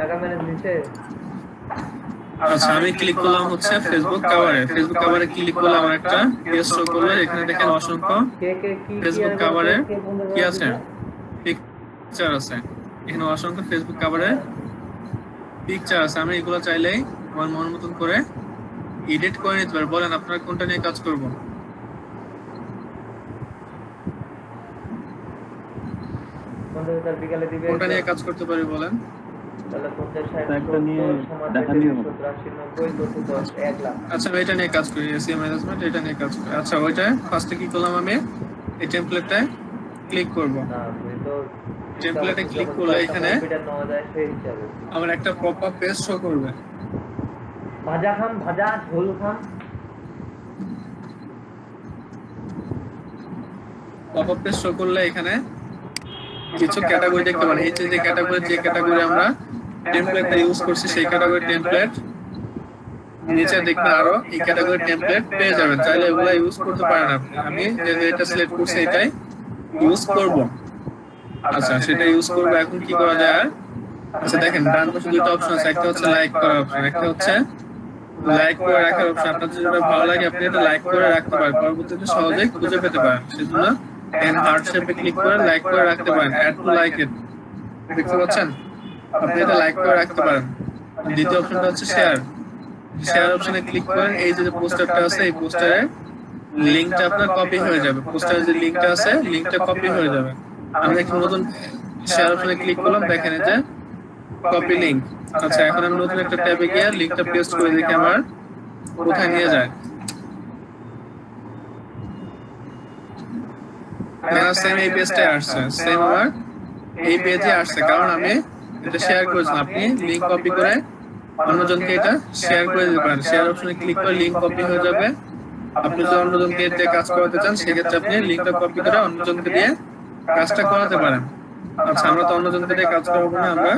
টাকা ম্যানেজ নিচে। আচ্ছা আমি ক্লিক করলাম হচ্ছে ফেসবুক কভারে। ফেসবুক কভারে ক্লিক করলে আমার একটা পেজ শো করবে। এখানে দেখেন অসংখ্য কে কে কি কি ফেসবুক আর বলতে কভারে কে বন্ধ কি করে আছে, দিছে? পিকচার আছে। এখানে অসংখ্য ফেসবুক কভারে আচ্ছা পিকচার আছে। আমি এগুলো চাইলেই আমার মন মতন করে এডিট করে নিতে পারি। বলেন আপনারা কোনটা নিয়ে কাজ করব? কম্পিউটার বিকালে দিবে কোনটা নিয়ে একজন। কাজ করতে পারি বলেন? তাহলে 50 60 একটা নিয়ে 70 সমান দেখা 70 নিয়ে 70 80 90 2 10 1 লাখ। আচ্ছা আমি এটা নিয়ে কাজ করি, এসিও ম্যানেজমেন্ট, এটা নিয়ে কাজ করি। আচ্ছা ওইটা ফার্স্টে কি করলাম, আমি এই টেমপ্লেটটায় ক্লিক করব। না তুই তো টেমপ্লেটে ক্লিক করলে এখানে কম্পিউটার নেওয়া যায় সেই হিসাবে। আমার একটা পপআপ পেজ শো করবে। ভাজা খাম, ভাজা ঝোল খাম। পপআপ পেজ শো করলে এখানে কিছু ক্যাটাগরি দেখতে পারেন। এই যে ক্যাটাগরি আমরা টেমপ্লেটটা ইউজ করছি সেই ক্যাটাগরি টেমপ্লেট নিচে দেখবেন আরো এই ক্যাটাগরি টেমপ্লেট পেয়ে যাবেন। চাইলে এগুলা ইউজ করতে পারেন আপনি। আমি যেটা সিলেক্ট করছি এটাই ইউজ করব। আচ্ছা সেটা ইউজ করব। এখন কি করা যায়? আচ্ছা দেখেন ডান পাশে দুটো অপশন আছে, একটা হচ্ছে লাইক করার অপশন, একটা হচ্ছে লাইক করে রাখার অপশন। আপনার যেটা ভালো লাগে আপনি এটা লাইক করে রাখতে পারেন, পরবর্তীতে সহজেই খুঁজে পেতে পারেন। সেজন্য এখানে হার্ট শেপে ক্লিক করে লাইক করে রাখতে পারেন। অ্যাড টু লাইক ইট, দেখতে পাচ্ছেন? আপনি এটা লাইক করে রাখতে পারেন। দ্বিতীয় অপশনটা হচ্ছে শেয়ার। শেয়ার অপশনে ক্লিক করেন, এই যে পোস্টারটা আছে এই পোস্টারের লিংকটা আপনার কপি হয়ে যাবে। পোস্টারের যে লিংকটা আছে লিংকটা কপি হয়ে যাবে। আমি একটা নতুন শেয়ার অপশনে ক্লিক করলাম, দেখেন এই যে কপি লিংক। আচ্ছা এখন আমি নতুন একটা ট্যাবে গিয়ে লিংকটা পেস্ট করে দেখি আমার কোথায় নিয়ে যায়। সেম এই পেজটাই আসছে, সেম আমার এই পেজে আসছে, কারণ আমি এটা শেয়ার করেছিলাম। আপনি লিংক কপি করে অন্যজনকে এটা শেয়ার করে দিতে পারেন। শেয়ার অপশনে ক্লিক করে লিংক কপি হয়ে যাবে। আপনি যদি অন্যজনকে দিয়ে কাজ করাতে চান সেক্ষেত্রে আপনি লিংকটা কপি করে অন্যজনকে দিয়ে কাজটা করাতে পারেন। আচ্ছা আমরা তো অন্যজনকে দিয়ে কাজ করাবো না, আমরা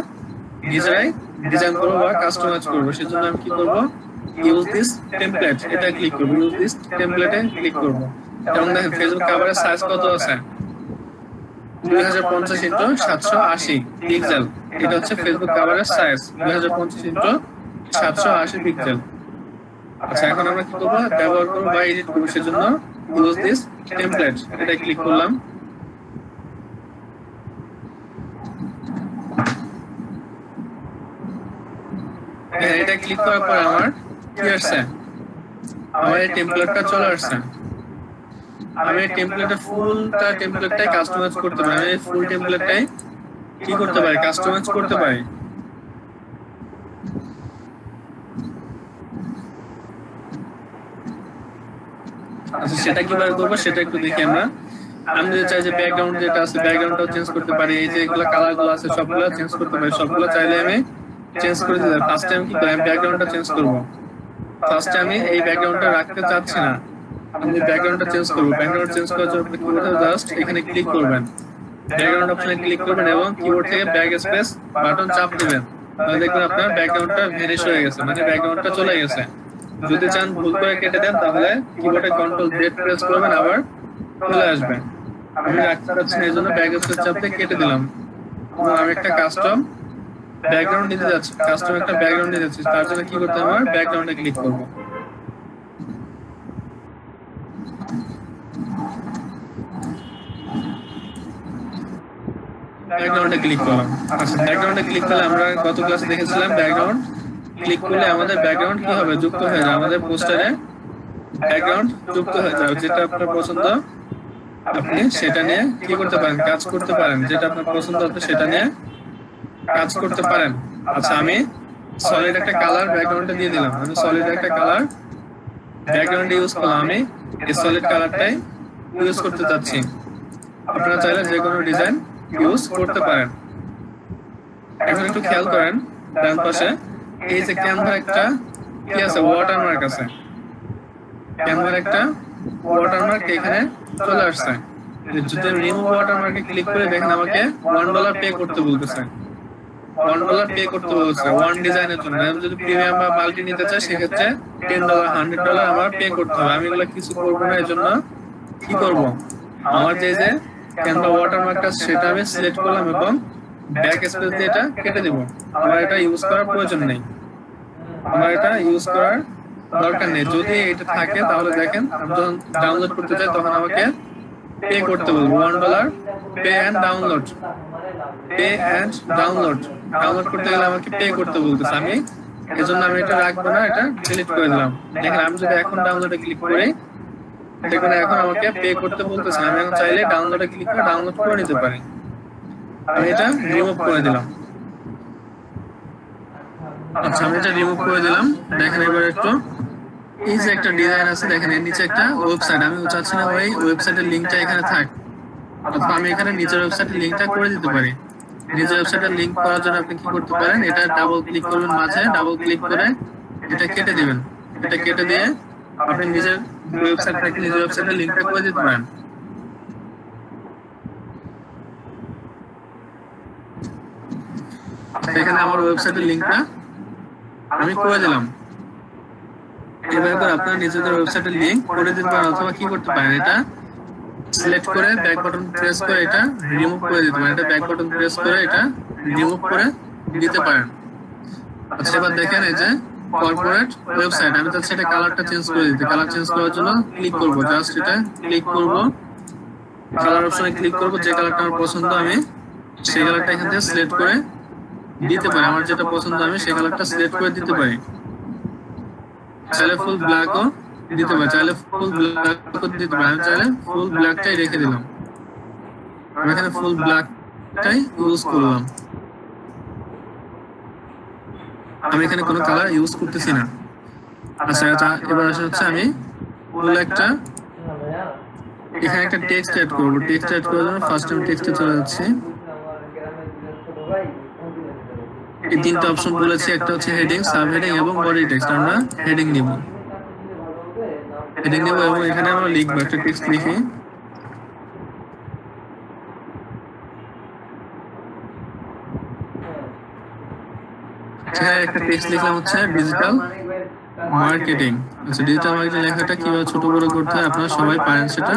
নিজেরাই ডিজাইন করবো বা কাস্টমাইজ করবো। সেজন্য আমি কি করবো, ইউজ দিস টেমপ্লেট এটা ক্লিক করবো। ইউজ দিস টেমপ্লেটে ক্লিক করবো। এবং দেখেন ফেসবুক কভারের সাইজ কত আছে, 2050 ইন্টু 780 পিক্সেল। এটা হচ্ছে ফেসবুক কভারের সাইজ, 2050 ইন্টু 780 পিক্সেল। আচ্ছা এখন আমরা কি করবো, ব্যবহার করবো বা এডিট করবো। সেজন্য ইউজ দিস টেমপ্লেট এটা ক্লিক করলাম। এটা ক্লিক করার পর আমার কি আসছে, আমার এই টেমপ্লেটটা চলে আসছে। আমি এই টেমপ্লেটটাই কাস্টমাইজ করতে পারি। আমি ফুল টেমপ্লেটটাই কি করতে পারি, কাস্টমাইজ করতে পারি। আচ্ছা সেটা কিভাবে করবো সেটা একটু দেখি আমরা। আমি যদি চাই যে ব্যাকগ্রাউন্ড যেটা আছে ব্যাকগ্রাউন্ডটাও চেঞ্জ করতে পারি। এই যে এগুলো কালার গুলো আছে সবগুলো চেঞ্জ করতে পারি। সবগুলো চাইলে আমি চেঞ্জ করে দিতে পারি। ফার্স্ট টাইম কি করি, আমি ব্যাকগ্রাউন্ডটা চেঞ্জ করবো। ফার্স্টে আমি এই ব্যাকগ্রাউন্ডটা রাখতে চাচ্ছি না, আমি ব্যাকগ্রাউন্ডটা চেঞ্জ করবো। ব্যাকগ্রাউন্ড চেঞ্জ করার জন্য কিবোর্ডে জাস্ট এখানে ক্লিক করবেন, ব্যাকগ্রাউন্ড অপশনে ক্লিক করবেন এবং কিবোর্ড থেকে ব্যাক স্পেস বাটন চাপ দিবেন। তাহলে দেখবেন আপনার ব্যাকগ্রাউন্ডটা ভ্যানিশ হয়ে গেছে, মানে ব্যাকগ্রাউন্ডটা চলে গেছে। যদি চান ভুল করে কেটে দেন তাহলে কিবোর্ডে কন্ট্রোল জেড প্রেস করবেন, আবার চলে আসবে। আমি রাখতে চাচ্ছি না এই জন্য ব্যাক স্পেস চাপ দিয়ে কেটে দিলাম। আমি একটা কাস্টম ব্যাকগ্রাউন্ড নিতে যাচ্ছি, কাস্টম একটা ব্যাকগ্রাউন্ড নিতে যাচ্ছি। তার জন্য কি করতে হবে, আমার ব্যাকগ্রাউন্ডে ক্লিক করবো। ব্যাকগ্রাউন্ডে ক্লিক করলাম। আচ্ছা ব্যাকগ্রাউন্ডে ক্লিক করলে আমরা গত ক্লাসে দেখেছিলাম ব্যাকগ্রাউন্ড ক্লিক করলে আমাদের ব্যাকগ্রাউন্ড কি হবে, যুক্ত হয়ে যাবে। আমাদের পোস্টারে ব্যাকগ্রাউন্ড যুক্ত হয়ে যাবে। যেটা আপনার পছন্দ আপনি সেটা নিয়ে কি করতে পারেন, কাজ করতে পারেন। যেটা আপনার পছন্দ হবে সেটা নিয়ে কাজ করতে পারেন। আচ্ছা আমি সলিড একটা কালার ব্যাকগ্রাউন্ডে দিয়ে দিলাম। আমি সলিড একটা কালার ব্যাকগ্রাউন্ডে ইউজ করলাম। আমি এই সলিড কালারটাই ইউজ করতে চাচ্ছি। আপনারা চাইলে যে কোনো ডিজাইন ইউজ করতে পারেন। এখন একটু খেয়াল করেন ডান পাশে এই যে ক্যানভার একটা কি আছে, ওয়াটারমার্ক আছে। ক্যানভার একটা ওয়াটারমার্ক এখানে চলে আসছে। যদি রিমুভ ওয়াটারমার্কে ক্লিক করে দেখেন আমাকে $1 পে করতে বলতেছে। $1 পে করতে বলছে ওয়ান ডিজাইনের জন্য। আমি যদি প্রিমিয়াম বা মাল্টি নিতে চাই সেক্ষেত্রে $10 $100 আমার পে করতে হবে। আমি এগুলো কিছু করবো না, এই জন্য কি করব, আমার যে ক্যানভা ওয়াটারমার্কটা সেটা আমি সিলেক্ট করলাম এবং ব্যাক স্পেস দিয়ে এটা কেটে দেব। আমার এটা ইউজ করার প্রয়োজন নেই, আমার এটা ইউজ করার দরকার নেই। যদি এটা থাকে তাহলে দেখেন আমি যখন ডাউনলোড করতে চাই তখন আমাকে পে করতে বলবো $1 pay and download, pay and download. Download করতে গেলে আমাকে পে করতে বলতেছে, আমি এজন্য আমি এটা রাখবো না, এটা ডিলিট করে দিলাম। দেখেন আমি যদি এখন ডাউনলোডে ক্লিক করি দেখুন এখন আমাকে পে করতে বলতেছে, আমি এখন চাইলে ডাউনলোডে ক্লিক করে ডাউনলোড করে নিতে পারি। আমি এটা রিমুভ করে দিলাম। আচ্ছা আমি এটা রিমুভ করে দিলাম। দেখেন এবার একটু এই যে একটা ডিজাইন আছে দেখেন এর নিচে একটা ওয়েবসাইট, আমি চাচ্ছি না ওই ওয়েবসাইটের লিংকটা এখানে থাক, অথবা আমি এখানে নিচের ওয়েবসাইটের লিংকটা করে দিতে পারি। নিজের ওয়েবসাইটের লিংক করার জন্য আপনি কি করতে পারেন, এটা ডাবল ক্লিক করবেন, মাঝে ডাবল ক্লিক করে এটা কেটে দিবেন। এটা কেটে দিয়ে আপনি নিজের ওয়েবসাইট থেকে নিজের ওয়েবসাইটের লিংকটা করে দিতে পারেন। এখানে আমার ওয়েবসাইটের লিংকটা আমি করে দিলাম। এবার আপনারা নিজেদের ওয়েবসাইটের লিংক করে দিতে পারেন, অথবা কি করতে পারেন, এটা সিলেক্ট করে ব্যাক বাটন প্রেস করে এটা রিমুভ করে দিতে পারেন। এটা ব্যাক বাটন প্রেস করে এটা রিমুভ করে দিতে পারেন। আচ্ছা এবার দেখেন এই যে কর্পোরেট ওয়েবসাইট, আমি চাচ্ছি এটা কালারটা চেঞ্জ করে দিতে। কালার চেঞ্জ করার জন্য ক্লিক করব, জাস্ট এটা ক্লিক করব, কালার অপশনে ক্লিক করব, যে কালারটা আমার পছন্দ আমি সেই কালারটা এখান থেকে সিলেক্ট করে দিতে পারি। আমার যেটা পছন্দ আমি সেই কালারটা সিলেক্ট করে দিতে পারি। চাইলে ফুল ব্ল্যাকও দিতে পারি, চাইলে ফুল ব্ল্যাকও দিতে পারি। আমি চাইলে ফুল ব্ল্যাকটাই রেখে দিলাম, আমি এখানে ফুল ব্ল্যাকটাই ইউজ করলাম। আমি এখানে কোনো কালার ইউজ করতেছি না। আচ্ছা এবার আসা হচ্ছে আমি ফুল একটা এখানে একটা টেক্সট অ্যাড করব। টেক্সট অ্যাড করার জন্য ফার্স্ট আমি টেক্সটে চলে যাচ্ছি। এই তিনটা অপশন বলেছি, একটা হচ্ছে হেডিং, সাব হেডিং এবং বডি টেক্সট। আমরা হেডিং নিব, হেডিং নিব এবং এখানে আমরা লিখবো একটা টেক্সট লিখি। একটা টেক্সট লিখলাম হচ্ছে ডিজিটাল মার্কেটিং। আচ্ছা ডিজিটাল মার্কেটিং লেখাটা কিভাবে ছোট বড় করতে হয় আপনারা সবাই পারেন সেটা।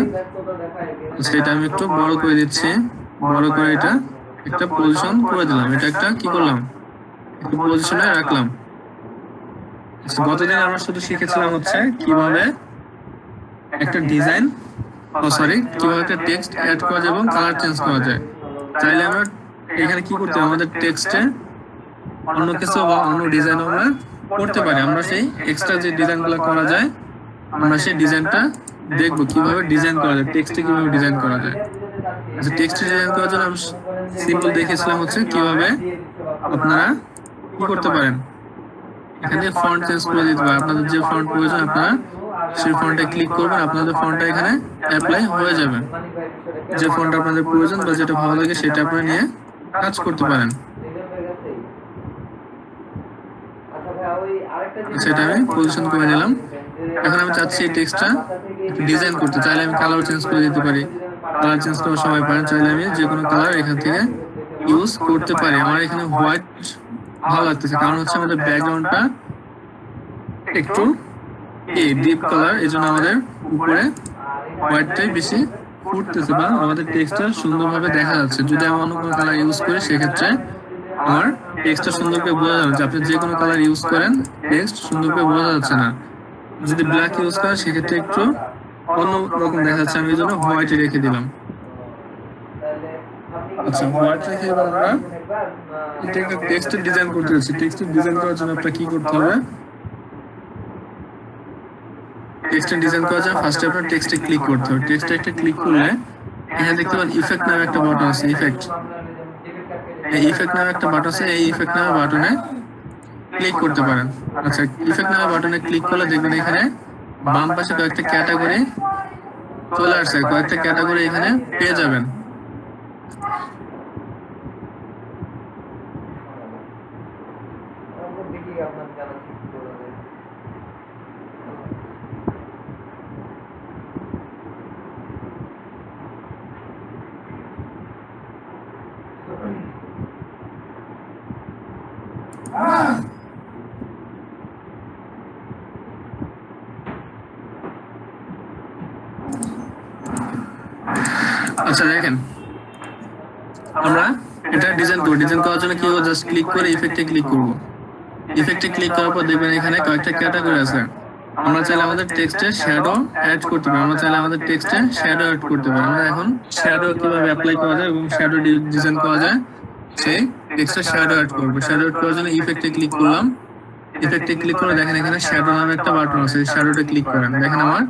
সেটা আমি একটু বড় করে দিচ্ছি, বড় করে এটা একটা পজিশন করে দিলাম। এটা একটা কি করলাম, একটা পজিশনে রাখলাম। গতদিন আমরা শুধু শিখেছিলাম হচ্ছে কিভাবে একটা ডিজাইন কিভাবে একটা টেক্সট অ্যাড করা যায় এবং কালার চেঞ্জ করা যায়। চাইলে আমরা এখানে কি করতে হবে, আমাদের টেক্সটে অন্য কিছু বা অন্য ডিজাইন আমরা করতে পারি। আমরা সেই এক্সট্রা যে ডিজাইনগুলো করা যায় আমরা সেই ডিজাইনটা দেখবো কিভাবে ডিজাইন করা যায়, টেক্সটে কিভাবে ডিজাইন করা যায়। আচ্ছা টেক্সটে ডিজাইন করার জন্য আমি সিম্পল দেখেছিলাম হচ্ছে কিভাবে আপনারা কি করতে পারেন, এখানে ফন্ট চেঞ্জ করে দিতে পারেন। আপনাদের যে ফন্ট প্রয়োজন আপনারা সেই ফন্টে ক্লিক করবেন, আপনাদের ফন্টটা এখানে অ্যাপ্লাই হয়ে যাবে। যে ফন্ট আপনাদের প্রয়োজন বা যেটা ভালো লাগে সেটা আপনারা নিয়ে কাজ করতে পারেন। সেটা আমি পজিশন করে নিলাম। এখন আমি চাচ্ছি এই টেক্সটটা ডিজাইন করতে, চাইলে আমি কালার চেঞ্জ করে দিতে পারি। কালার চেঞ্জ করা সবাই পারেন, চাইলে আমি যে কোনো কালার এখান থেকে ইউজ করতে পারি। আমার এখানে হোয়াইট ভালো লাগতেছে, কারণ হচ্ছে আমাদের ব্যাকগ্রাউন্ডটা একটু ডিপ কালার, এই জন্য আমাদের উপরে হোয়াইটটাই বেশি ফুটতেছে বা আমাদের টেক্সটটা সুন্দরভাবে দেখা যাচ্ছে। যদি আমি অন্য কোনো কালার ইউজ করি সেক্ষেত্রে আমার টেক্সটটা সুন্দর করে বোঝা যাচ্ছে। আপনি যে কোনো কালার ইউজ করেন টেক্সট সুন্দর করে বোঝা যাচ্ছে না। যদি ব্ল্যাক ইউজ করেন সেক্ষেত্রে একটু অন্য রকম দেখা যাচ্ছে, আমি এই জন্য হোয়াইটে রেখে দিলাম। আচ্ছা হোয়াইট রেখে এবার আমরা এটা একটা টেক্সটের ডিজাইন করতে যাচ্ছি। টেক্সটের ডিজাইন করার জন্য আপনার কি করতে হবে, টেক্সটের ডিজাইন করার জন্য ফার্স্টে আপনার টেক্সটে ক্লিক করতে হবে। টেক্সটে একটা ক্লিক করলে এখানে দেখতে পাবেন ইফেক্ট নামে একটা বাটন আছে, ইফেক্ট। এই ইফেক্ট নামে একটা বাটন আছে, এই ইফেক্ট নামে বাটনে ক্লিক করতে পারেন। আচ্ছা ইফেক্ট নামে বাটনে ক্লিক করলে দেখবেন এখানে বাম পাশে কয়েকটা ক্যাটাগরি চলে আসছে, কয়েকটা ক্যাটাগরি এখানে পেয়ে যাবেন। আচ্ছা দেখেন আমরা এটা ডিজাইন করব, ডিজাইন করার জন্য কি করব, জাস্ট ক্লিক করে ইফেক্টে ক্লিক করব। ইফেক্টে ক্লিক করার পর দেখবেন এখানে কয়েকটা ক্যাটাগরি আছে। আমরা চাইলে আমাদের টেক্সটে শ্যাডো অ্যাড করতে পারি, আমরা চাইলে আমাদের টেক্সটে শ্যাডো অ্যাড করতে পারি। আমরা এখন শ্যাডো কিভাবে অ্যাপ্লাই করা যায় এবং শ্যাডো ডিজাইন করা যায় সেই টেক্সটে শ্যাডো অ্যাড করব। শ্যাডো অ্যাড করার জন্য ইফেক্টে ক্লিক করলাম। ইফেক্টে ক্লিক করে দেখেন এখানে শ্যাডো নামে একটা বাটন আছে, শ্যাডোতে ক্লিক করেন। দেখেন আমার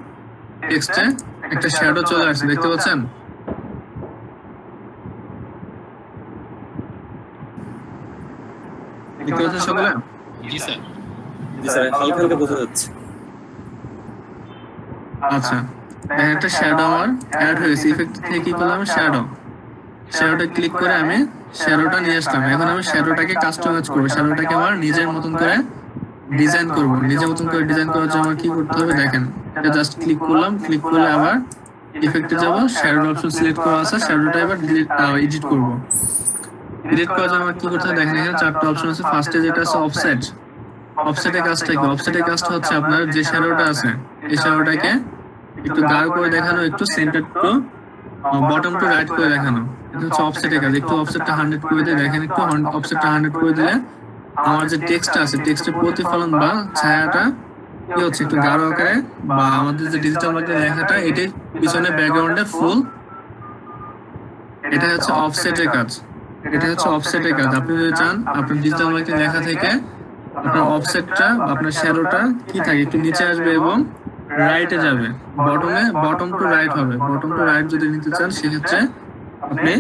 টেক্সটে একটা শ্যাডো চলে আসছে, দেখতে পাচ্ছেন? দেখতে পাচ্ছেন সকলে? জি স্যার, জি স্যার, হালকা হালকা বোঝা যাচ্ছে। আচ্ছা, দেখেন একটা শ্যাডো আমার অ্যাড হয়েছে। ইফেক্ট থেকে কি করলাম, শ্যাডোটা ক্লিক করে আমি শ্যাডোটা নিয়ে আসলাম। এখন আমি শ্যাডোটাকে কাস্টমাইজ করবো, শ্যাডোটাকে আমার নিজের মতন করে ডিজাইন করব। নিজের মতন করে ডিজাইন করার জন্য আমার কি করতে হবে দেখেন, এটা জাস্ট ক্লিক করলাম। ক্লিক করলে আবার ইফেক্টে যাব, শ্যাডো অপশন সিলেক্ট করা আছে, শ্যাডোটা এবার এডিট করব। এডিট করার জন্য আমার কি করতে হবে দেখেন, এখানে চারটা অপশন আছে। ফার্স্টে যেটা আছে অফসেট। অফসেটের কাজটা কি, অফসেটের কাজটা হচ্ছে আপনার যে শ্যাডোটা আছে এই শ্যাডোটাকে একটু গাঢ় করে দেখানো, একটু centre to bottom to right করে দেখানো। এটা হচ্ছে অফসেটের কাজ। একটু অফসেটটা 100 করে দিয়ে দেখেন, একটু অফসেটটা 100 করে দিলে আমার যে টেক্সট আছে টেক্সটের প্রতিফলন বা ছায়াটা কি হচ্ছে একটু গাঢ় আকারে, বা আমাদের যে ডিজিটাল মার্কেটের লেখাটা এটির পিছনে ব্যাকগ্রাউন্ডে ফুল, এটা হচ্ছে অফসেটের কাজ। এটা হচ্ছে অফসেটের কাজ। আপনি যদি চান আপনার ডিজিটাল মার্কেটের লেখা থেকে আপনার অফসেটটা আপনার শ্যাডোটা কি থাকে একটু নিচে আসবে এবং রাইটে যাবে, বটম টু রাইট হবে। বটম টু রাইট যদি নিতে চান সেক্ষেত্রে আপনি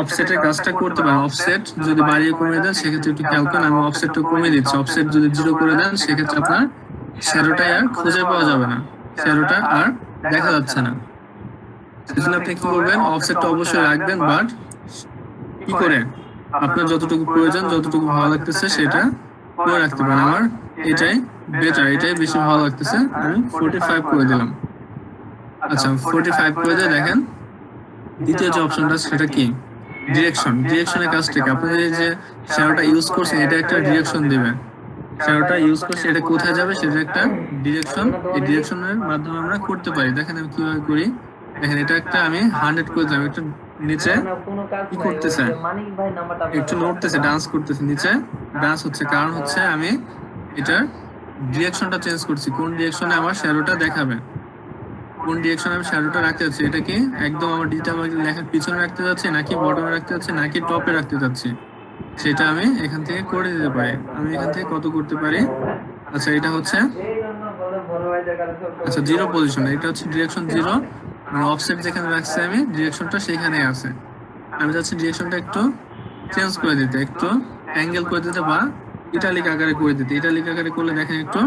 অফসেটের কাজটা করতে পারেন। অফসেট যদি বাড়িয়ে কমিয়ে দেন সেক্ষেত্রে একটু খেয়াল করেন, আমি অফসেটটা কমিয়ে দিচ্ছি। অফসেট যদি 0 করে দেন সেক্ষেত্রে আপনার শ্যাডোটাই আর খুঁজে পাওয়া যাবে না, শ্যাডোটা আর দেখা যাচ্ছে না। সেজন্য আপনি কি করবেন, অফসেটটা অবশ্যই রাখবেন, বাট কি করে আপনার যতটুকু প্রয়োজন, যতটুকু ভালো লাগতেছে সেটা করে রাখতে পারেন। আমার এটাই বেটার, এটাই বেশি ভালো লাগতেছে, আমি 45 করে দিলাম। আচ্ছা, 45 করে দিয়ে দেখেন দ্বিতীয় যে অপশনটা সেটা কি, ডিরেকশন। ডিরেকশনের কাজটা কি, আপনি যে শ্যাডোটা ইউজ করছেন এটা একটা ডিরেকশন দিবে। শ্যাডোটা ইউজ করছে এটা কোথায় যাবে সেটা একটা ডিরেকশন, এই ডিরেকশনের মাধ্যমে আমরা করতে পারি। দেখেন আমি কিভাবে করি, দেখেন এটা একটা আমি 100 করে দিলাম। একটু নিচে কি করতেছে, একটু নড়তেছে, ডান্স করতেছে, নিচে ডান্স হচ্ছে, কারণ হচ্ছে আমি এটার ডিরেকশনটা চেঞ্জ করছি। কোন ডিরেকশনে আমার শ্যাডোটা দেখাবে, কোন ডিরেকশনে আমি শ্যাডোটা রাখতে যাচ্ছি, এটা কি একদম আমার ডিজিটাল মার্কেট লেখার পিছনে রাখতে যাচ্ছি, নাকি বটমে রাখতে যাচ্ছি, নাকি টপে রাখতে যাচ্ছি, সেটা আমি এখান থেকে করে দিতে পারি। আমি এখান থেকে কত করতে পারি, আচ্ছা এটা হচ্ছে আচ্ছা 0 পজিশন, এটা হচ্ছে ডিরেকশন 0, মানে অফসেট যেখানে রাখছি আমি ডিরেকশনটা সেখানেই আছে। আমি চাচ্ছি ডিরেকশনটা একটু চেঞ্জ করে দিতে, একটু অ্যাঙ্গেল করে দিতে, বা ইটালিক আকারে করে দিতে। ইটালিক আকারে করলে দেখেন একটু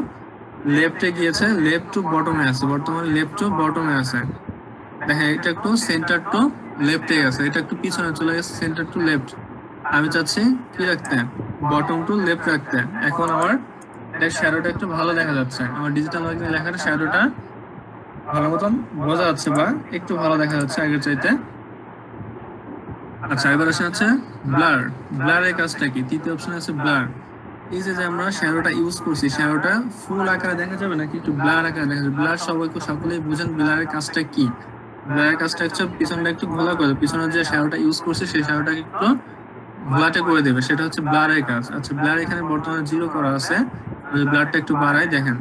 লেফটে গিয়েছে, লেফট টু বটমে আছে, বর্তমানে লেফট টু বটমে আছে। দেখেন এটা একটু সেন্টার টু লেফটে গেছে, এটা একটু পিছনে চলে গেছে, সেন্টার টু লেফট। আমি চাচ্ছি কি রাখতে, বটম টু লেফট রাখতে। এখন আমার এটার শ্যাডোটা একটু ভালো দেখা যাচ্ছে, আমার ডিজিটাল মার্কেটিং লেখাটা শ্যাডোটা ভালো মতন বোঝা যাচ্ছে, বা একটু ভালো দেখা যাচ্ছে আগের চাইতে। আচ্ছা, এবার আসে হচ্ছে ব্লার। ব্লারের কাজটা কি, তৃতীয় অপশন আছে ব্লার। এই যে আমরা শ্যাডোটা ইউজ করছি, শ্যাডোটা ফুল আকারে দেখা যাবে নাকি একটু ব্লার আকারে দেখা যাবে। ব্লার সকলেই বুঝেন ব্লারের কাজটা কি। ব্লারের কাজটা হচ্ছে পিছনটা একটু ঘোলা করে, পিছনে যে শ্যাডোটা ইউজ করছে সেই শ্যাডোটাকে একটু ঘোলাটে করে দেবে, সেটা হচ্ছে ব্লারের কাজ। আচ্ছা, ব্লার এখানে বর্তমানে 0 করা আছে, ব্লারটা একটু বাড়াই, দেখেন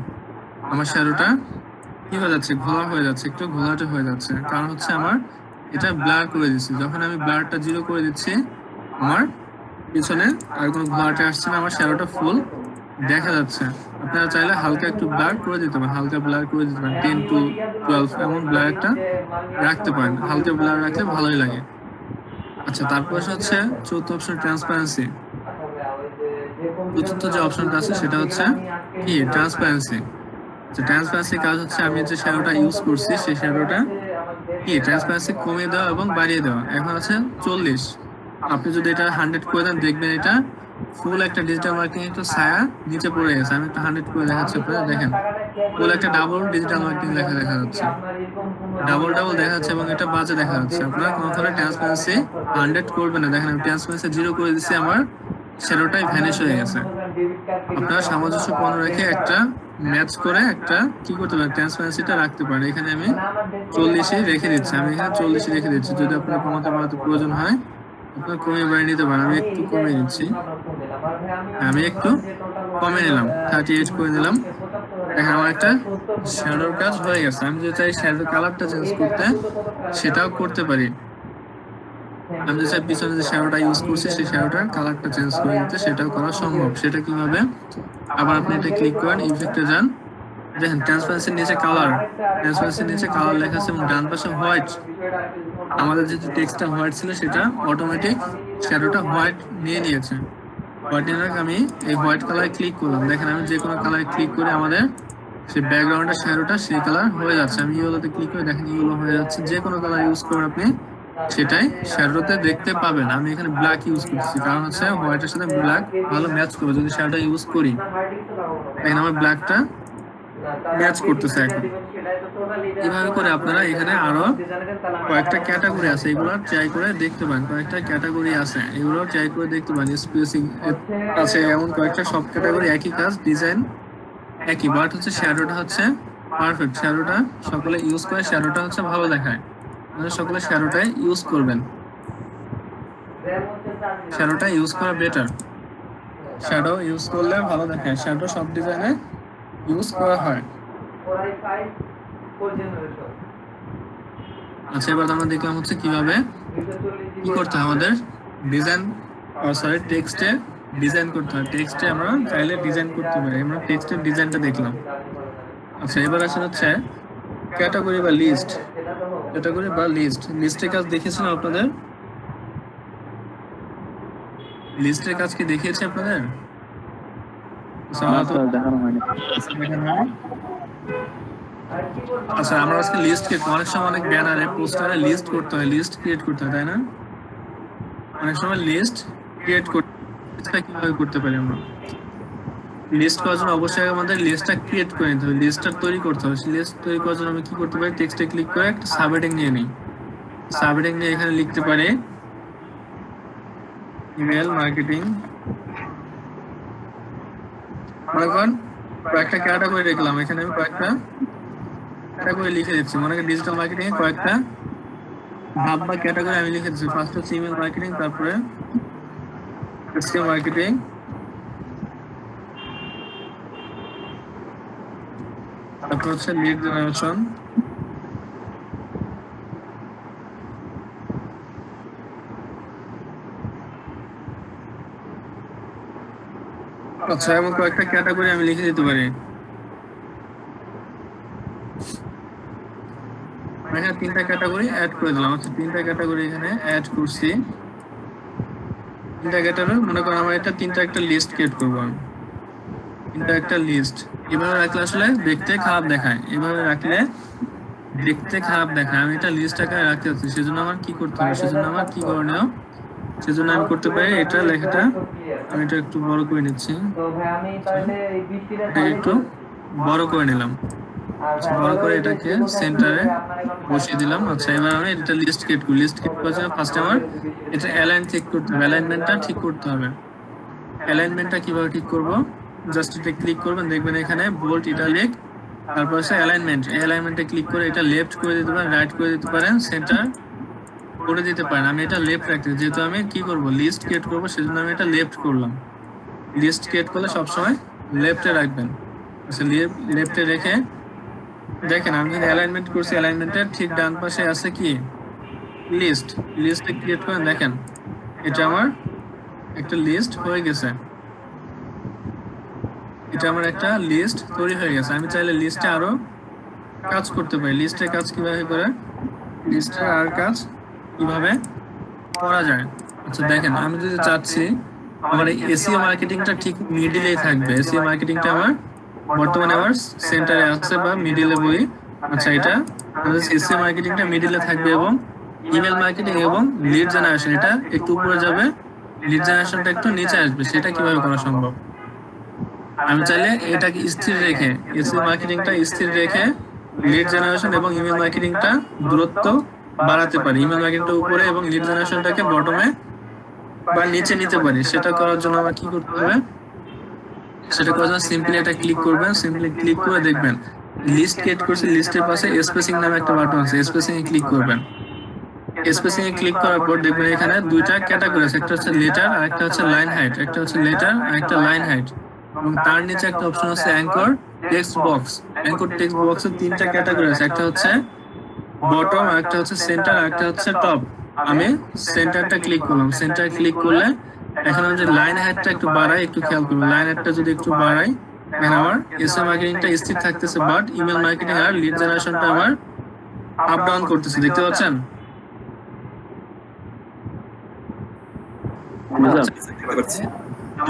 আমার শ্যাডোটা কি হয়ে যাচ্ছে, ঘোলা হয়ে যাচ্ছে, একটু ঘোলাটে হয়ে যাচ্ছে, কারণ হচ্ছে আমার এটা ব্লার করে দিচ্ছি। যখন আমি ব্লারটা 0 করে দিচ্ছি আমার পিছনে আর কোনো ঘোলাটে আসছে না, আমার শ্যাডোটা ফুল দেখা যাচ্ছে। আপনারা চাইলে হালকা একটু ব্লার করে দিতে পারেন, হালকা ব্লার করে দিতে পারেন, 10 to 12 এমন ব্লার একটা রাখতে পারেন। হালকা ব্লার রাখলে ভালোই লাগে। আচ্ছা, তারপর হচ্ছে চতুর্থ অপশন ট্রান্সপারেন্সি। চতুর্থ যে অপশনটা আছে সেটা হচ্ছে কি, ট্রান্সপারেন্সি। ট্রান্সপারেন্সি কাজ হচ্ছে আমি যে শ্যাডোটা ইউজ করছি সেই শ্যাডোটা কি ট্রান্সপারেন্সি কমিয়ে দেওয়া এবং বাড়িয়ে দেওয়া। এখন আছে 40, আপনি যদি এটা 100 করে দেন দেখবেন এটা ফুল একটা ডিজিটাল মার্কেটিং একটা ছায়া নিচে পড়ে গেছে। আমি একটা 100 করে দেখাচ্ছি, আপনারা দেখেন ফুল একটা ডাবল ডিজিটাল মার্কেটিং লেখা দেখা যাচ্ছে, ডাবল দেখা যাচ্ছে, এবং এটা বাজে দেখা যাচ্ছে। আপনারা কোনোভাবে ট্রান্সপারেন্সি 100 করবেন না। দেখেন আমি ট্রান্সপারেন্সি 0 করে দিচ্ছি, আমার শ্যাডোটাই ভ্যানিশ হয়ে গেছে। আপনারা সামঞ্জস্যপূর্ণ রেখে একটা ম্যাচ করে একটা কি করতে পারেন, ট্রান্সপারেন্সিটা রাখতে পারেন। এখানে আমি 40 রেখে দিচ্ছি, আমি এখানে 40 রেখে দিচ্ছি। যদি আপনার কমাতে বাড়াতে প্রয়োজন হয় আপনার কমিয়ে বাড়িয়ে নিতে পারেন। আমি একটু কমিয়ে নিচ্ছি, আমি একটু কমিয়ে নিলাম, 38 করে দিলাম। দেখেন আমার একটা শ্যাডোর কাজ হয়ে গেছে। আমি যদি চাই শ্যাডোর কালারটা চেঞ্জ করতে সেটাও করতে পারি। আমি যদি চাই পিছনে যে শ্যাডোটা ইউজ করছি সেই শ্যাডোটার কালারটা চেঞ্জ করে দিতে সেটাও করা সম্ভব। সেটা কিভাবে? আবার আপনি এটা ক্লিক করেন, ইফেক্টে যান, দেখেন ট্রান্সপারেন্সির নিচে কালার, ট্রান্সপারেন্সির নিচে কালার লেখা আছে এবং ডান পাশে হোয়াইট। আমাদের যেহেতু টেক্সটটা হোয়াইট ছিল সেটা অটোমেটিক শ্যাডোটা হোয়াইট নিয়ে নিয়েছে। হোয়াইট নিয়ে আমি এই হোয়াইট কালারে ক্লিক করলাম। দেখেন আমি যে কোনো কালারে ক্লিক করে আমাদের সেই ব্যাকগ্রাউন্ডের শ্যাডোটা সেই কালার হয়ে যাচ্ছে। আমি ইয়েলোতে ক্লিক করে দেখেন ইয়েলো হয়ে যাচ্ছে। যে কোনো কালার ইউজ করুন আপনি সেটাই শ্যাডোতে দেখতে পাবেন। আমি এখানে ব্ল্যাক ইউজ করছি কারণ হচ্ছে হোয়াইটের সাথে ব্ল্যাক ভালো ম্যাচ করবে যদি শ্যাডোটা ইউজ করি। দেখেন আমার ব্ল্যাকটা ম্যাচ করতেছে এখন। এভাবে করে আপনারা এখানে আরো কয়েকটা ক্যাটাগরি আছে, এগুলো ট্রাই করে দেখতে পারেন। কয়েকটা ক্যাটাগরি আছে, এগুলো ট্রাই করে দেখতে পারেন। স্পেসিং আছে এমন কয়েকটা, সব ক্যাটাগরি একই কাজ, ডিজাইন একই, বাট হচ্ছে শ্যাডোটা হচ্ছে পারফেক্ট। শ্যাডোটা সকলে ইউজ করে, শ্যাডোটা হচ্ছে ভালো দেখায়। সকলে শ্যাডোটাই ইউজ করবেন, শ্যাডোটা ইউজ করা বেটার। শ্যাডো ইউজ করলে ভালো দেখায়, শ্যাডো সব ডিজাইনে ইউজ করা হয়। আচ্ছা এবার আমরা দেখলাম হচ্ছে কিভাবে কি করতে হয় আমাদের ডিজাইন, সরি টেক্সটে ডিজাইন করতে হয়। টেক্সটে আমরা চাইলে ডিজাইন করতে পারি, আমরা টেক্সটের ডিজাইনটা দেখলাম। আচ্ছা এবার আসলে হচ্ছে ক্যাটাগরি বা লিস্ট, ক্যাটাগরি বা লিস্ট। লিস্টের কাজ দেখিয়েছিলাম আপনাদের, লিস্টের কাজ কি দেখিয়েছি আপনাদের? আচ্ছা আমরা আজকে লিস্ট ক্রিয়েট, অনেক সময় অনেক ব্যানারে পোস্টারে লিস্ট করতে হয়, লিস্ট ক্রিয়েট করতে হয়, তাই না? অনেক সময় লিস্ট ক্রিয়েট করতে, কিভাবে করতে পারি আমরা? লিস্ট করার জন্য অবশ্যই আমাদের লিস্টটা ক্রিয়েট করে নিতে হবে, লিস্টটা তৈরি করতে হবে। লিস্ট তৈরি করার জন্য আমি কি করতে পারি? টেক্সটে ক্লিক করে একটা সাবহেডিং নিয়ে নিই। সাবহেডিং নিয়ে এখানে লিখতে পারি ইমেল মার্কেটিং। মনে করেন কয়েকটা ক্যাটাগরি দেখলাম, এখানে আমি কয়েকটা ক্যাটাগরি লিখে দিচ্ছি। মনে করেন ডিজিটাল মার্কেটিং এ কয়েকটা ভাব বা ক্যাটাগরি আমি লিখে দিচ্ছি। ফার্স্ট হচ্ছে ইমেল মার্কেটিং, তারপরে এসইও মার্কেটিং, তারপর হচ্ছে লিড জেনারেশন, আচ্ছা এমন কয়েকটা ক্যাটাগরি আমি লিখে দিতে পারি। এখানে তিনটা ক্যাটাগরি অ্যাড করে দিলাম। আচ্ছা তিনটা ক্যাটাগরি এখানে অ্যাড করছি, তিনটা ক্যাটাগরি। মনে করেন আমার এটা তিনটা একটা লিস্ট ক্রিয়েট করবো, আমি তিনটা একটা লিস্ট। এভাবে রাখলে আসলে দেখতে খারাপ দেখায়, এভাবে রাখলে দেখতে খারাপ দেখায়। আমি এটা লিস্ট আকারে রাখতে চাচ্ছি, সেজন্য আমার কি করতে হবে? সেজন্য আমার কি করণীয়? সেজন্য আমি করতে পারি এটা লেখাটা আমি এটা একটু বড় করে নিচ্ছি, একটু বড় করে নিলাম, বড় করে এটাকে সেন্টারে বসিয়ে দিলাম। আচ্ছা এবার আমি এটা লিস্ট ক্রিয়েট করি। লিস্ট ক্রিয়েট করার জন্য ফার্স্টে আমার এটা অ্যালাইন ঠিক করতে হবে, অ্যালাইনমেন্টটা ঠিক করতে হবে। অ্যালাইনমেন্টটা কিভাবে ঠিক করব? জাস্ট এটা ক্লিক করবেন, দেখবেন এখানে বোল্ড ইটালিক, তারপর হচ্ছে অ্যালাইনমেন্ট। অ্যালাইনমেন্টে ক্লিক করে এটা লেফট করে দিতে পারেন, রাইট করে দিতে পারেন, সেন্টার করে দিতে পারেন। আমি এটা লেফট রাখতে, যেহেতু আমি কি করব লিস্ট ক্রিয়েট করব সেজন্য আমি এটা লেফট করলাম। লিস্ট ক্রিয়েট করলে সবসময় লেফটে রাখবেন। আচ্ছা লেফটে রেখে দেখেন আমি যদি অ্যালাইনমেন্ট করছি, অ্যালাইনমেন্টের ঠিক ডান পাশে আছে কি লিস্ট। লিস্টে ক্রিয়েট করেন, দেখেন এটা আমার একটা লিস্ট হয়ে গেছে, এটা আমার একটা লিস্ট তৈরি হয়ে গেছে। আমি চাইলে লিস্টে আরো কাজ করতে পারি। লিস্টের কাজ কিভাবে করে, লিস্টের আর কাজ কিভাবে করা যায়? আচ্ছা দেখেন আমি যদি চাচ্ছি আমার এসইও মার্কেটিংটা ঠিক মিডিলেই থাকবে, এসইও মার্কেটিংটা আমার বর্তমানে আমার সেন্টারে আছে বা মিডিলে বলি। আচ্ছা এটা এসইও মার্কেটিংটা মিডিলে থাকবে এবং ইমেল মার্কেটিং এবং লিড জেনারেশন এটা একটু উপরে যাবে, লিড জেনারেশনটা একটু নিচে আসবে। সেটা কিভাবে করা সম্ভব? আমি চাইলে এটাকে স্থির রেখে, এসইও মার্কেটিংটা স্থির রেখে লিড জেনারেশন এবং ইমেল মার্কেটিংটা দূরত্ব বাড়াতে পারি। ইমেল মার্কেটিংটা উপরে এবং লিড জেনারেশনটাকে বটমে বা নিচে নিতে পারি। সেটা করার জন্য আমার কি করতে হবে? সেটা করার জন্য সিম্পলি এটা ক্লিক করবেন, সিম্পলি ক্লিক করে দেখবেন লিস্ট ক্রিয়েট করছে, লিস্টের পাশে স্পেসিং নামে একটা বাটন আছে, স্পেসিং এ ক্লিক করবেন। স্পেসিং এ ক্লিক করার পর দেখবেন এখানে দুইটা ক্যাটাগরি আছে, একটা হচ্ছে লেটার আর একটা হচ্ছে লাইন হাইট, একটা হচ্ছে লেটার আর একটা লাইন হাইট, এবং তার নিচে একটা অপশন আছে anchor text box. Anchor text বক্সের তিনটা ক্যাটাগরি আছে, একটা হচ্ছে বটম, একটা হচ্ছে সেন্টার, একটা হচ্ছে টপ। আমি সেন্টারটা ক্লিক করলাম। সেন্টার ক্লিক করলে এখন আমি যে লাইন হাইটটা একটু বাড়াই, একটু খেয়াল করবো, লাইন হাইটটা যদি একটু বাড়াই এখন আমার এসএম মার্কেটিংটা স্থির থাকতেছে, বাট ইমেল মার্কেটিং আর লিড জেনারেশনটা আমার আপ ডাউন করতেছে। দেখতে পাচ্ছেন? দেখতে পাচ্ছি।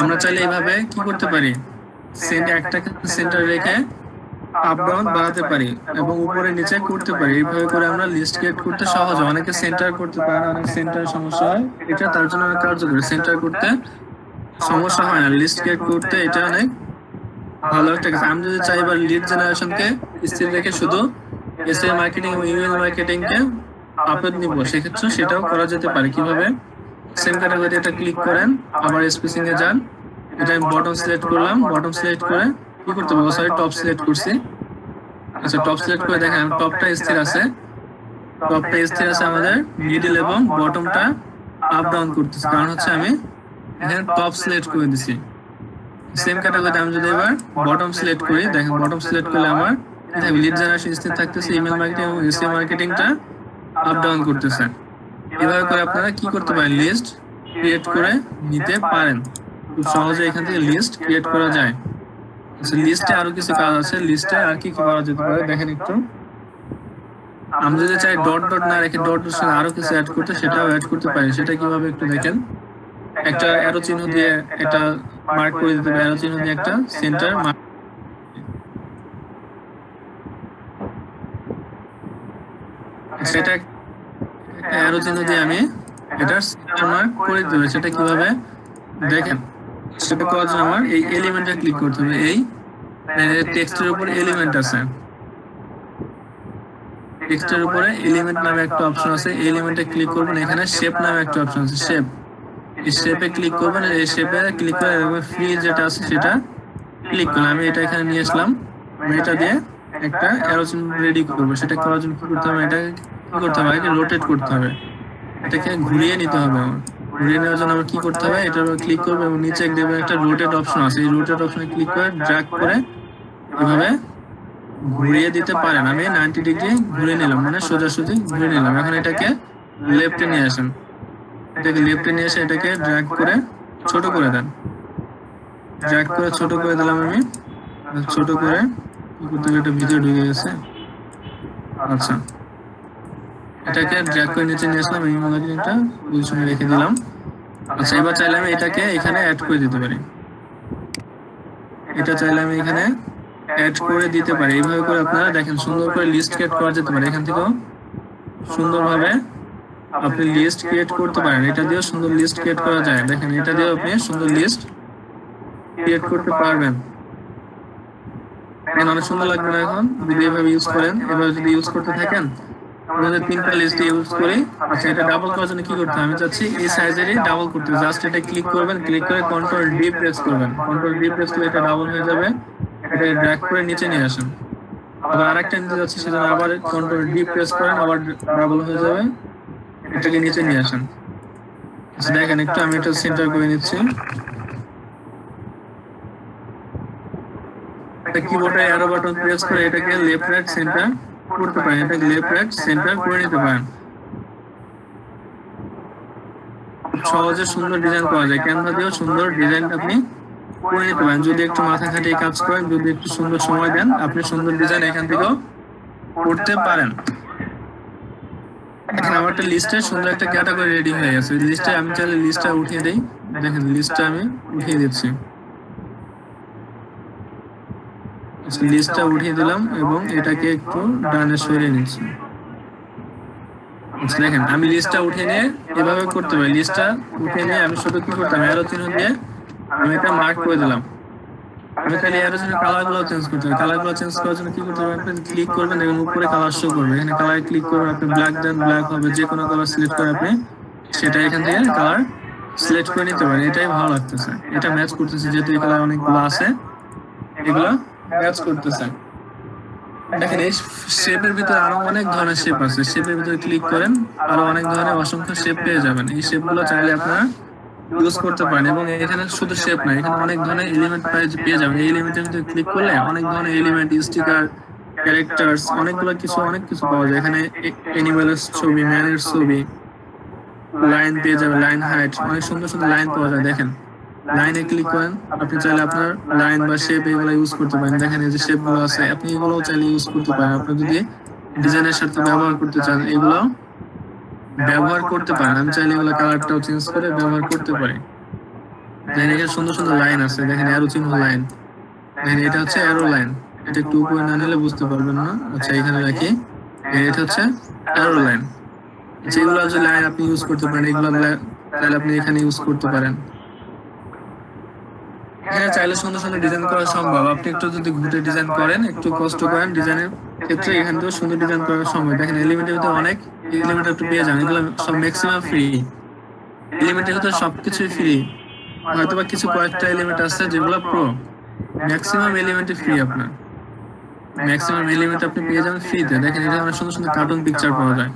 আমরা চাইলে এইভাবে কি করতে পারি, একটা সেন্টার রেখে আপ ডাউন বাড়াতে পারি এবং উপরে নিচে করতে পারি। এইভাবে করে আমরা লিস্ট ক্রিয়েট করতে সহজ হয়। অনেকে সেন্টার করতে পারে না, অনেক সেন্টার সমস্যা হয়, এটা তার জন্য অনেক কার্যকরী। সেন্টার করতে সমস্যা হয় না, লিস্ট ক্রিয়েট করতে এটা অনেক ভালো একটা কাজ। আমি যদি চাই এবার লিড জেনারেশনকে স্থির রেখে শুধু এসএম মার্কেটিং এবং ইমেল মার্কেটিং কে আপলোড নিব, সেক্ষেত্রে সেটাও করা যেতে পারে। কিভাবে? সেম ক্যাটাগরি এটা ক্লিক করেন, আবার স্পেসিং এ যান, এটা আমি বটম সিলেক্ট করলাম, বটম সিলেক্ট করে কি করতে পারবো, সরি টপ সিলেক্ট করছি। আচ্ছা, টপ সিলেক্ট করে দেখেন টপটা স্থির আছে, টপটা স্থির আছে, আমাদের মিডল এবং বটমটা আপ ডাউন করতেছে, কারণ হচ্ছে আমি এখানে টপ সিলেক্ট করে দিছি। সেম ক্যাটাগরিতে আমি যদি এবার বটম সিলেক্ট করি, দেখেন বটম সিলেক্ট করলে আমার লিড জেনারেশন স্থির থাকতেছে, ইমেল মার্কেটিং এবং এসএম মার্কেটিংটা আপ ডাউন করতেছে। এভাবে করে আপনারা কি করতে পারেন, লিস্ট ক্রিয়েট করে নিতে পারেন। খুব সহজে এখান থেকে লিস্ট ক্রিয়েট করা যায়। আচ্ছা, লিস্টে আরো কিছু কাজ আছে, লিস্টে আর কি কি করা যেতে পারে দেখেন একটু। আমি যদি চাই ডট ডট না রেখে ডট ডট সাথে আরো কিছু অ্যাড করতে, সেটাও অ্যাড করতে পারি। সেটা কিভাবে একটু দেখেন, একটা অ্যারো চিহ্ন দিয়ে এটা মার্ক করে দিতে পারি, অ্যারো চিহ্ন দিয়ে একটা সেন্টার মার্ক, সেটা অ্যারো চিহ্ন দিয়ে আমি এটা সেন্টার মার্ক করে দিতে পারি। সেটা কিভাবে দেখেন, সেটা করার জন্য আমার এই এলিমেন্টে ক্লিক করতে হবে। এই টেক্সটের উপর এলিমেন্ট আছে, টেক্সটের উপরে এলিমেন্ট নামে একটা অপশন আছে, এলিমেন্টে ক্লিক করবেন, এখানে শেপ নামে একটা অপশন আছে, শেপ, এই শেপে ক্লিক করবেন, এই শেপে ক্লিক করে ফ্রি যেটা আছে সেটা ক্লিক করলাম। আমি এটা এখানে নিয়ে আসলাম, আমি এটা দিয়ে একটা অ্যারো চিহ্ন রেডি করবো। সেটা করার জন্য কি করতে হবে, এটা কি করতে হবে, এটাকে রোটেট করতে হবে, এটাকে ঘুরিয়ে নিতে হবে। আমার ঘুরিয়ে নেওয়ার জন্য আমার কি করতে হবে, এটার উপর ক্লিক করবো এবং নিচে দেখবেন একটা রোটেট অপশন আছে, এই রোটেট অপশনে ক্লিক করে ড্র্যাগ করে এভাবে ঘুরিয়ে দিতে পারেন। আমি 90 ডিগ্রি ঘুরিয়ে নিলাম, মানে সোজাসুজি ঘুরিয়ে নিলাম। এখন এটাকে লেফটে নিয়ে আসেন, এটাকে লেফটে নিয়ে এসে এটাকে ড্র্যাগ করে ছোট করে দেন, ড্র্যাগ করে ছোট করে দিলাম। আমি ছোট করে কি করতে হবে, একটা ভিডিও ঢুকে গেছে। আচ্ছা, এটাকে ড্র্যাগ করে নিচে নিয়ে আসলাম, এই মার্কেটিংটা পজিশনে রেখে দিলাম। আচ্ছা, এবার চাইলে আমি এটাকে এখানে অ্যাড করে দিতে পারি, এটা চাইলে আমি এখানে অ্যাড করে দিতে পারি। এইভাবে করে আপনারা দেখেন সুন্দর করে লিস্ট ক্রিয়েট করা যেতে পারে। এখান থেকেও সুন্দরভাবে আপনি লিস্ট ক্রিয়েট করতে পারেন, এটা দিয়েও সুন্দর লিস্ট ক্রিয়েট করা যায়। দেখেন এটা দিয়েও আপনি সুন্দর লিস্ট ক্রিয়েট করতে পারবেন। এখন অনেক সুন্দর লাগবে না এখন যদি এভাবে ইউজ করেন। এবার যদি ইউজ করতে থাকেন, আমাদের 3টা লিস্ট ইউজ করি। আচ্ছা, এটা ডাবল করার জন্য কি করতে হবে, আমি চাচ্ছি এই সাইজেরই ডাবল করতে। জাস্ট এটা ক্লিক করবেন, ক্লিক করে কন্ট্রোল ডি প্রেস করবেন, কন্ট্রোল ডি প্রেস করলে এটা ডাবল হয়ে যাবে। এটা ড্র্যাগ করে নিচে নিয়ে আসেন, আবার আরেকটা নিতে যাচ্ছি, সেজন্য আবার কন্ট্রোল ডি প্রেস করেন, আবার ডাবল হয়ে যাবে, এটাকে নিচে নিয়ে আসেন। আচ্ছা, দেখেন একটু আমি এটা সেন্টার করে নিচ্ছি। কিবোর্ডে অ্যারো বাটন প্রেস করে এটাকে লেফট রাইট সেন্টার করতে পারেন, এটাকে লেফট রাইট সেন্টার করে নিতে পারেন। সহজে সুন্দর ডিজাইন করা যায়, ক্যানভা দিয়েও সুন্দর ডিজাইন আপনি করে নিতে পারেন। যদি একটু মাথা খাটিয়ে কাজ করেন, যদি একটু সুন্দর সময় দেন, আপনি সুন্দর ডিজাইন এখান থেকেও করতে পারেন। এখন আমার একটা লিস্টে সুন্দর একটা ক্যাটাগরি রেডি হয়ে গেছে। লিস্টে আমি চাইলে লিস্টটা উঠিয়ে দিই, দেখেন লিস্টটা আমি উঠিয়ে দিচ্ছি। লিস্টটা উঠিয়ে দিলাম এবং এটাকে একটু ডানে সরিয়ে নিচ্ছি। আচ্ছা, দেখেন আমি লিস্টটা উঠিয়ে নিয়ে এভাবে করতে পারি। লিস্টটা উঠিয়ে নিয়ে আমি শুধু কি করতাম, অ্যারো চিহ্ন দিয়ে আমি এটা মার্ক করে দিলাম। আমি তাহলে অ্যারো চিহ্ন কালারগুলো চেঞ্জ করতে হবে। কালারগুলো চেঞ্জ করার জন্য কি করতে হবে, আপনি ক্লিক করবেন, দেখবেন উপরে কালার শো করবে। এখানে কালার ক্লিক করবেন, আপনি ব্ল্যাক দেন, ব্ল্যাক হবে। যে কোনো কালার সিলেক্ট করে আপনি সেটা এখান থেকে কালার সিলেক্ট করে নিতে পারেন। এটাই ভালো লাগতেছে, এটা ম্যাচ করতেছে, যেহেতু এই কালার অনেকগুলো আছে, এগুলো ম্যাচ করতেছে। দেখেন এই শেপের ভিতরে আরো অনেক ধরনের শেপ আছে, শেপের ভিতরে ক্লিক করেন আরো অনেক ধরনের অসংখ্য শেপ পেয়ে যাবেন। এই শেপগুলো চাইলে আপনারা ইউজ করতে পারেন এবং এখানে শুধু শেপ না, এখানে অনেক ধরনের এলিমেন্ট পেয়ে যাবেন। এই এলিমেন্টের ভিতরে ক্লিক করলে অনেক ধরনের এলিমেন্ট, স্টিকার, ক্যারেক্টার্স, অনেক কিছু পাওয়া যায়। এখানে অ্যানিমেলের ছবি, ম্যানের ছবি, লাইন পেয়ে যাবেন, লাইন হাইট, অনেক সুন্দর সুন্দর লাইন পাওয়া যায়। দেখেন লাইনে ক্লিক করেন, আপনি চাইলে আপনার লাইন বা শেপ এগুলো ইউজ করতে পারেন। দেখেন এই যে শেপ গুলো আছে, আপনি এগুলোও চাইলে ইউজ করতে পারেন। আপনি যদি ডিজাইনের সাথে ব্যবহার করতে চান এগুলো ব্যবহার করতে পারেন। আমি চাইলে এগুলো কালারটাও চেঞ্জ করে ব্যবহার করতে পারি। দেখেন এখানে সুন্দর সুন্দর লাইন আছে, দেখেন অ্যারো চিহ্ন লাইন, দেখেন এটা হচ্ছে অ্যারো লাইন। এটা একটু উপরে না নিলে বুঝতে পারবেন না। আচ্ছা এখানে রাখি, এটা হচ্ছে অ্যারো লাইন। যেগুলো যে লাইন আপনি ইউজ করতে পারেন, এগুলো তাহলে আপনি এখানে ইউজ করতে পারেন। এখানে চাইলে সুন্দর সুন্দর ডিজাইন করা সম্ভব। আপনি একটু যদি ঘুরে ডিজাইন করেন, একটু কষ্ট করেন ডিজাইনের ক্ষেত্রে, এখান থেকে সুন্দর ডিজাইন করা সম্ভব। দেখেন এলিমেন্টের ভিতরে অনেক এলিমেন্ট আপনি পেয়ে যান, এগুলো সব ম্যাক্সিমাম ফ্রি। এলিমেন্টের ভিতরে সবকিছুই ফ্রি, হয়তো বা কিছু কয়েকটা এলিমেন্ট আছে যেগুলো প্রো, ম্যাক্সিমাম এলিমেন্টই ফ্রি। আপনার ম্যাক্সিমাম এলিমেন্ট আপনি পেয়ে যাবেন ফ্রিতে। দেখেন এটা অনেক সুন্দর সুন্দর কার্টুন পিকচার পাওয়া যায়,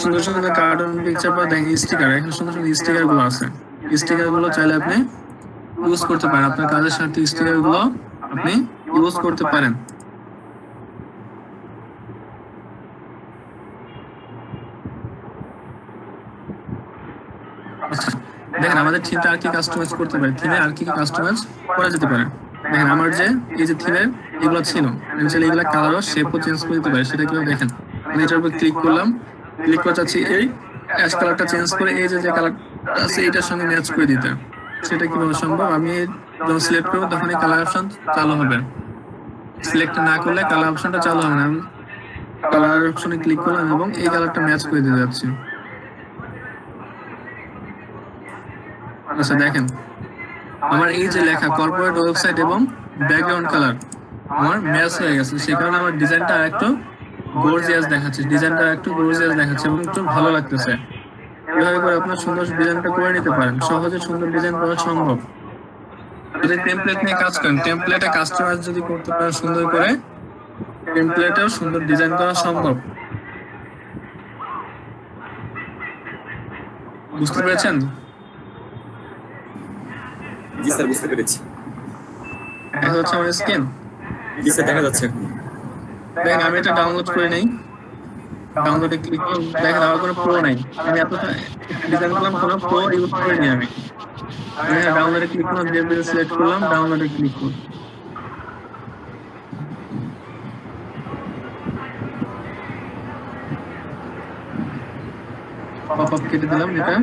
সুন্দর সুন্দর কার্টুন পিকচার পাওয়া। দেখেন স্টিকার, এখানে সুন্দর সুন্দর স্টিকার গুলো আছে। স্টিকার গুলো চাইলে আপনি ইউজ করতে পারেন, আপনার কাজের সাথে স্টিকার গুলো আপনি ইউজ করতে পারেন। আচ্ছা দেখেন আমাদের থিমটা আর কি কাস্টমাইজ করতে পারে, থিমে আর কি কাস্টমাইজ করা যেতে পারে। দেখেন আমার যে এই যে থিমের এগুলো ছিল, আমি চাইলে এগুলো কালারও শেপও চেঞ্জ করে দিতে পারি। সেটা কিভাবে দেখেন, আমি এটার উপর ক্লিক করলাম, ক্লিক করে চাচ্ছি এই অ্যাশ কালারটা চেঞ্জ করে এই যে কালার আছে এটার সঙ্গে ম্যাচ করে দিতে। সেটা কিভাবে সম্ভব, আমি যখন সিলেক্ট করবো তখন এই কালার অপশন চালু হবে। সিলেক্ট না করলে কালার অপশনটা চালু হবে না। আমি কালার অপশনে ক্লিক করলাম এবং এই কালারটা ম্যাচ করে দিতে যাচ্ছি। আচ্ছা দেখেন আমার এই যে লেখা কর্পোরেট ওয়েবসাইট এবং ব্যাকগ্রাউন্ড কালার আমার ম্যাচ হয়ে গেছে। সেই কারণে আমার ডিজাইনটা একটু গর্জিয়াস দেখাচ্ছে, এবং একটু ভালো লাগতেছে। এভাবে করে আপনার সুন্দর ডিজাইনটা করে নিতে পারেন, সহজে সুন্দর ডিজাইন করা সম্ভব। যদি টেমপ্লেট নিয়ে কাজ করেন, টেমপ্লেটে কাস্টমাইজ যদি করতে পারেন সুন্দর করে, টেমপ্লেটেও সুন্দর ডিজাইন করা সম্ভব। বুঝতে পেরেছেন? জি স্যার বুঝতে পেরেছি। দেখা যাচ্ছে আমার স্ক্রিন? জি স্যার দেখা যাচ্ছে এখন। দেখেন আমি এটা ডাউনলোড করে নেই, ডাউনলোডে ক্লিক করলাম, দেখেন আমার কোনো প্রো নাই। আমি এত ডিজাইন করলাম, কোনো প্রো ইউজ করিনি আমি। ডাউনলোডে ক্লিক করলাম, জেপিজি সিলেক্ট করলাম, ডাউনলোডে ক্লিক করলাম, পপ আপ কেটে দিলাম এটা।